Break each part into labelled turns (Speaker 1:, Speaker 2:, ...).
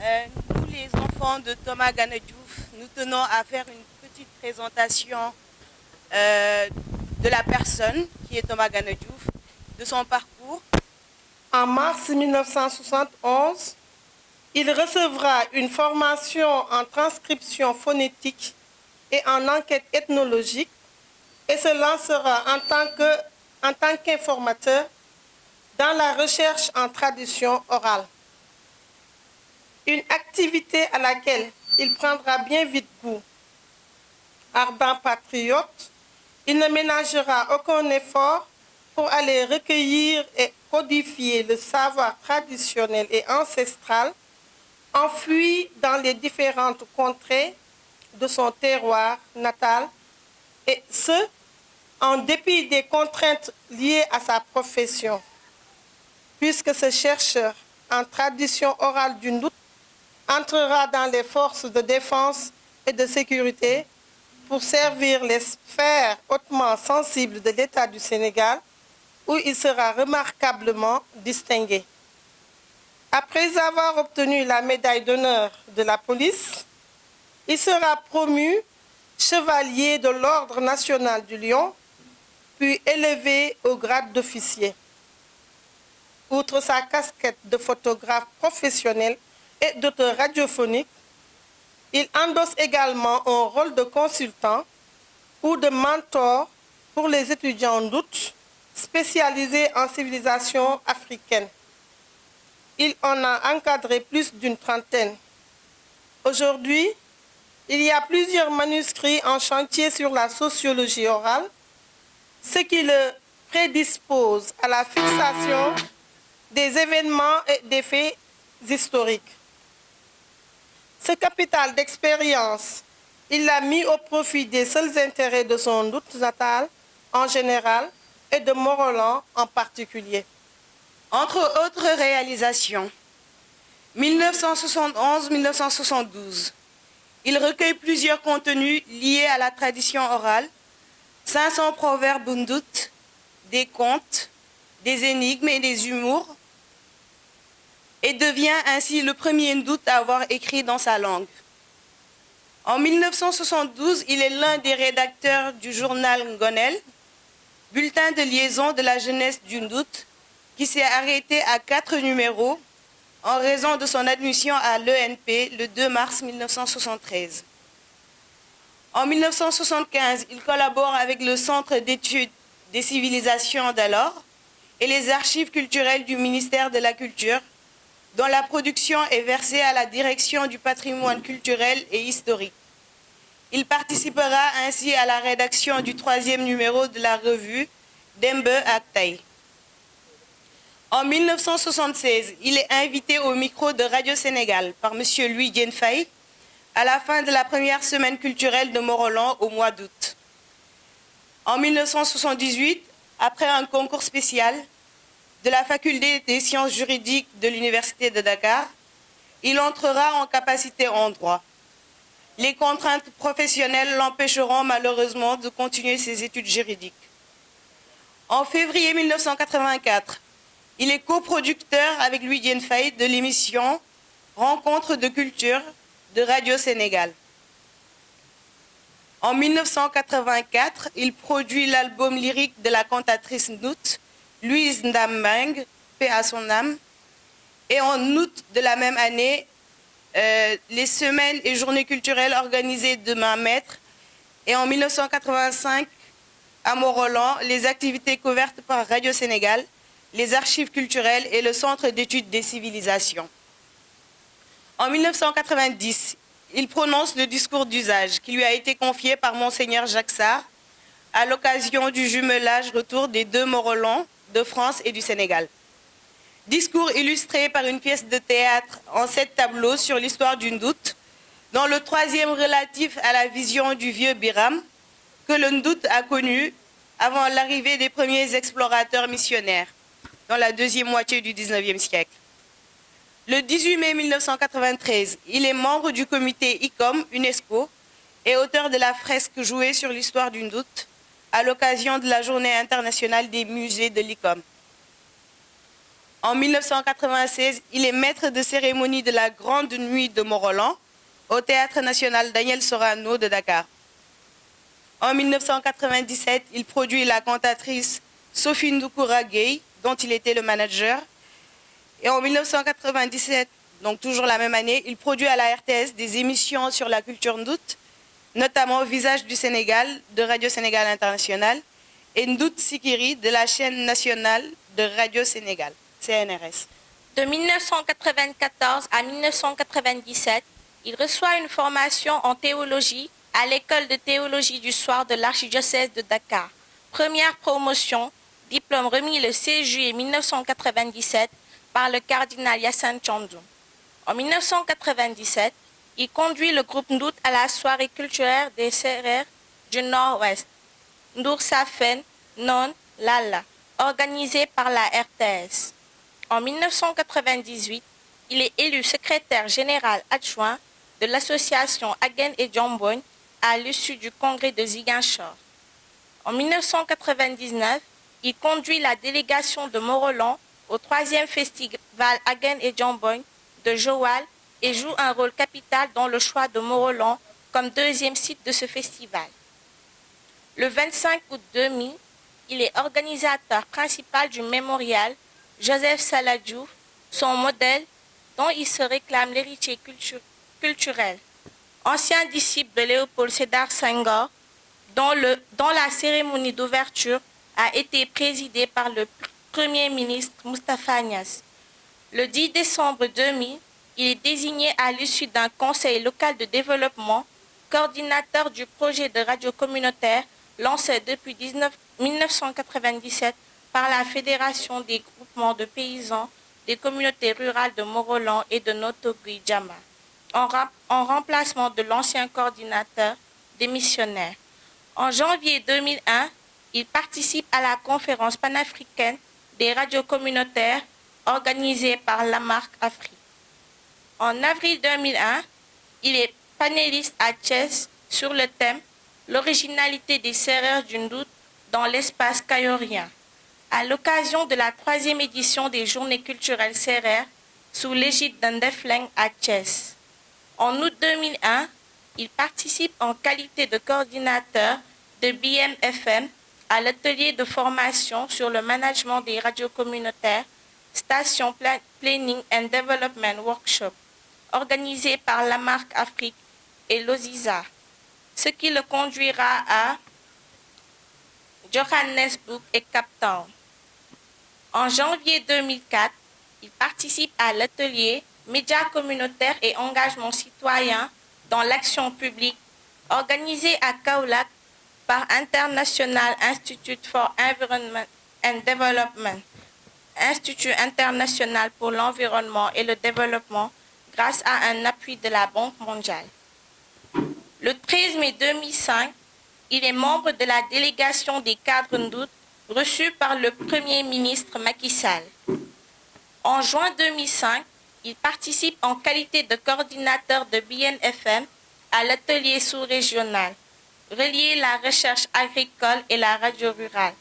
Speaker 1: Nous, les enfants de Thomas Gana Diouf, nous tenons à faire une petite présentation de la personne qui est Thomas Gana Diouf, de son parcours.
Speaker 2: En mars 1971, il recevra une formation en transcription phonétique et en enquête ethnologique et se lancera en tant qu'informateur dans la recherche en tradition orale. Une activité à laquelle il prendra bien vite goût. Ardent patriote, il ne ménagera aucun effort pour aller recueillir et codifier le savoir traditionnel et ancestral enfoui dans les différentes contrées de son terroir natal, et ce, en dépit des contraintes liées à sa profession, puisque ce chercheur en tradition orale du Ndout entrera dans les forces de défense et de sécurité pour servir les sphères hautement sensibles de l'État du Sénégal, où il sera remarquablement distingué. Après avoir obtenu la médaille d'honneur de la police, il sera promu chevalier de l'Ordre national du Lion, puis élevé au grade d'officier. Outre sa casquette de photographe professionnel et d'auteur radiophonique, il endosse également un rôle de consultant ou de mentor pour les étudiants ndouts spécialisés en civilisation africaine. Il en a encadré plus d'une trentaine. Aujourd'hui, il y a plusieurs manuscrits en chantier sur la sociologie orale, ce qui le prédispose à la fixation des événements et des faits historiques. Ce capital d'expérience, il l'a mis au profit des seuls intérêts de son Ndout natal en général et de Morolan en particulier.
Speaker 1: Entre autres réalisations, 1971-1972, il recueille plusieurs contenus liés à la tradition orale, 500 proverbes ndouts, des contes, des énigmes et des humours, et devient ainsi le premier ndout à avoir écrit dans sa langue. En 1972, il est l'un des rédacteurs du journal Ngonel, bulletin de liaison de la jeunesse du Ndout, qui s'est arrêté à 4 numéros en raison de son admission à l'ENP le 2 mars 1973. En 1975, il collabore avec le Centre d'études des civilisations d'alors et les archives culturelles du ministère de la Culture, dont la production est versée à la direction du patrimoine culturel et historique. Il participera ainsi à la rédaction du 3e numéro de la revue Dembe Aktay. En 1976, il est invité au micro de Radio Sénégal par M. Louis Dienfaye à la fin de la première semaine culturelle de Morolan au mois d'août. En 1978, après un concours spécial de la faculté des sciences juridiques de l'Université de Dakar, il entrera en capacité en droit. Les contraintes professionnelles l'empêcheront malheureusement de continuer ses études juridiques. En février 1984, il est coproducteur avec Louis Dienfaye de l'émission Rencontres de culture de Radio Sénégal. En 1984, il produit l'album lyrique de la cantatrice Ndout, Louise Ndambang, paix à son âme. Et en août de la même année, les semaines et journées culturelles organisées de main maître. Et en 1985, à Morolan, les activités couvertes par Radio Sénégal, les archives culturelles et le Centre d'études des civilisations. En 1990, il prononce le discours d'usage qui lui a été confié par Monseigneur Jacques Sarr à l'occasion du jumelage retour des 2 Morolans de France et du Sénégal. Discours illustré par une pièce de théâtre en 7 tableaux sur l'histoire du Ndout, dont le 3e relatif à la vision du vieux Biram, que le Ndout a connu avant l'arrivée des premiers explorateurs missionnaires, dans la 2e moitié du 19e siècle. Le 18 mai 1993, il est membre du comité ICOM UNESCO et auteur de la fresque jouée sur l'histoire du Ndout à l'occasion de la Journée internationale des musées de l'ICOM. En 1996, il est maître de cérémonie de la Grande Nuit de Mont-Roland au Théâtre national Daniel Sorano de Dakar. En 1997, il produit la cantatrice Sophie Ndoukoura Gueye, dont il était le manager. Et en 1997, donc toujours la même année, il produit à la RTS des émissions sur la culture ndoute, notamment Visage du Sénégal de Radio Sénégal International et Ndoute Sikiri de la chaîne nationale de Radio Sénégal, CNRS.
Speaker 3: De 1994 à 1997, il reçoit une formation en théologie à l'école de théologie du soir de l'archidiocèse de Dakar. Première promotion, diplôme remis le 16 juillet 1997 par le cardinal Yassine Tchandoum. En 1997, il conduit le groupe Ndoute à la soirée culturelle des Sérères du Nord-Ouest, Ndour Safen Non Lala, organisée par la RTS. En 1998, il est élu secrétaire général adjoint de l'association Agen et Djombogne à l'issue du congrès de Ziguinchor. En 1999, il conduit la délégation de Mont-Roland au 3e festival Agen et Djombogne de Joal et joue un rôle capital dans le choix de Mont-Roland comme deuxième site de ce festival. Le 25 août 2000, il est organisateur principal du mémorial Joseph Salah Diouf, son modèle dont il se réclame l'héritier culturel. Ancien disciple de Léopold Sédar Senghor, dont la cérémonie d'ouverture a été présidée par le Premier ministre Moustapha Niasse. Le 10 décembre 2000, il est désigné à l'issue d'un conseil local de développement, coordinateur du projet de radio communautaire lancé depuis 1997 par la Fédération des groupements de paysans des communautés rurales de Mont-Roland et de Notogui-Djama, en remplacement de l'ancien coordinateur démissionnaire. En janvier 2001, il participe à la conférence panafricaine des radios communautaires organisée par Lamarck Afrique. En avril 2001, il est panéliste à Thiès sur le thème « L'originalité des Sérères du Ndoute dans l'espace kayorien » à l'occasion de la 3e édition des Journées culturelles sérères sous l'égide d'Ndefleng à Thiès. En août 2001, il participe en qualité de coordinateur de BMFM à l'atelier de formation sur le management des radios communautaires, Station Planning and Development Workshop, organisé par Lamarck Afrique et l'OZISA, ce qui le conduira à Johannesburg et Cape Town. En janvier 2004, il participe à l'atelier Médias communautaires et engagement citoyen dans l'action publique, organisé à Kaolack par International Institute for Environment and Development, Institut international pour l'environnement et le développement, grâce à un appui de la Banque mondiale. Le 13 mai 2005, il est membre de la délégation des cadres Ndoute reçue par le Premier ministre Macky Sall. En juin 2005, il participe en qualité de coordinateur de BNFM à l'atelier sous-régional, relier la recherche agricole et la radio rurale,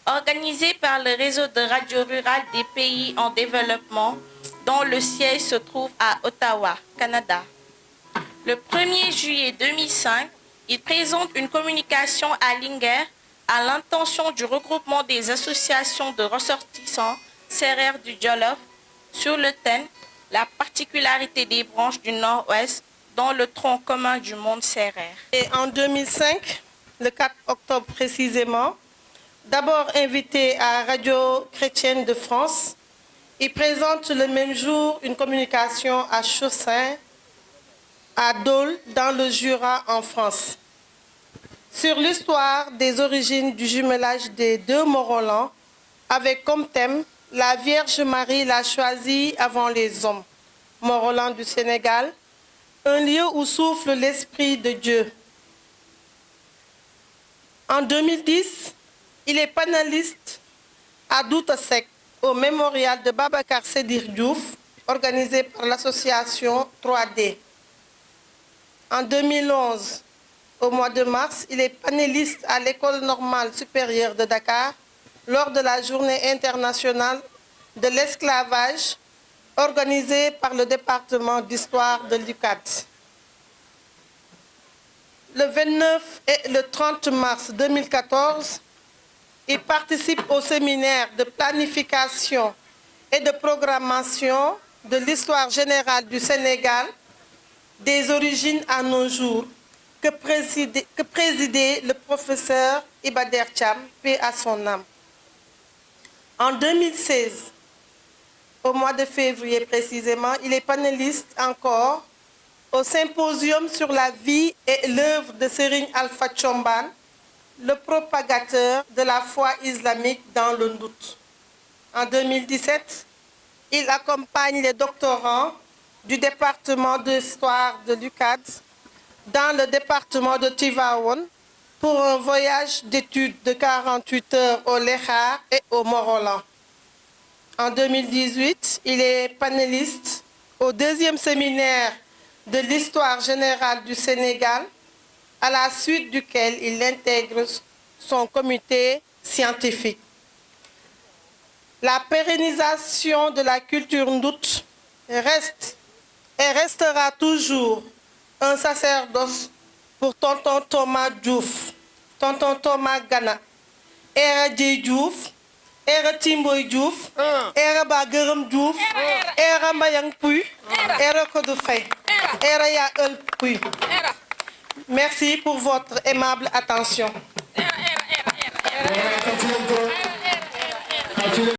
Speaker 3: organisé par le réseau de radio rurale des pays en développement, dont le siège se trouve à Ottawa, Canada. Le 1er juillet 2005, il présente une communication à Linguère à l'intention du regroupement des associations de ressortissants sérères du Jolof sur le thème « La particularité des branches du Nord-Ouest dans le tronc commun du monde sérère ».
Speaker 2: Et en 2005, le 4 octobre précisément, d'abord invité à Radio Chrétienne de France, il présente le même jour une communication à Chaussin, à Dole, dans le Jura, en France, sur l'histoire des origines du jumelage des deux Mont-Roland, avec comme thème « La Vierge Marie l'a choisi avant les hommes ». Mont-Roland du Sénégal, un lieu où souffle l'Esprit de Dieu. En 2010, il est panéliste à Douta-Sec, au mémorial de Babacar Sédir Diouf, organisé par l'association 3D. En 2011, au mois de mars, il est panéliste à l'École normale supérieure de Dakar lors de la journée internationale de l'esclavage organisé par le département d'histoire de l'UCAD. Le 29 et le 30 mars 2014, il participe au séminaire de planification et de programmation de l'histoire générale du Sénégal, des origines à nos jours, que présidait le professeur Iba Der Thiam, paix à son âme. En 2016, au mois de février précisément, il est panéliste encore au symposium sur la vie et l'œuvre de Serigne Alpha Chomban, le propagateur de la foi islamique dans le Ndout. En 2017, il accompagne les doctorants du département d'histoire de l'UCAD dans le département de Tivaouane pour un voyage d'études de 48 heures au Léhar et au Morolan. En 2018, il est panéliste au deuxième séminaire de l'histoire générale du Sénégal, à la suite duquel il intègre son comité scientifique. La pérennisation de la culture ndoute reste et restera toujours un sacerdoce pour tonton Thomas Diouf, tonton Thomas Gana, Era Djei Diouf, Era Timboy Diouf, Era Bagueum Diouf, Era Mbayang Pouy, Era Kodou Faye, Era Yael Pouy. Merci pour votre aimable attention.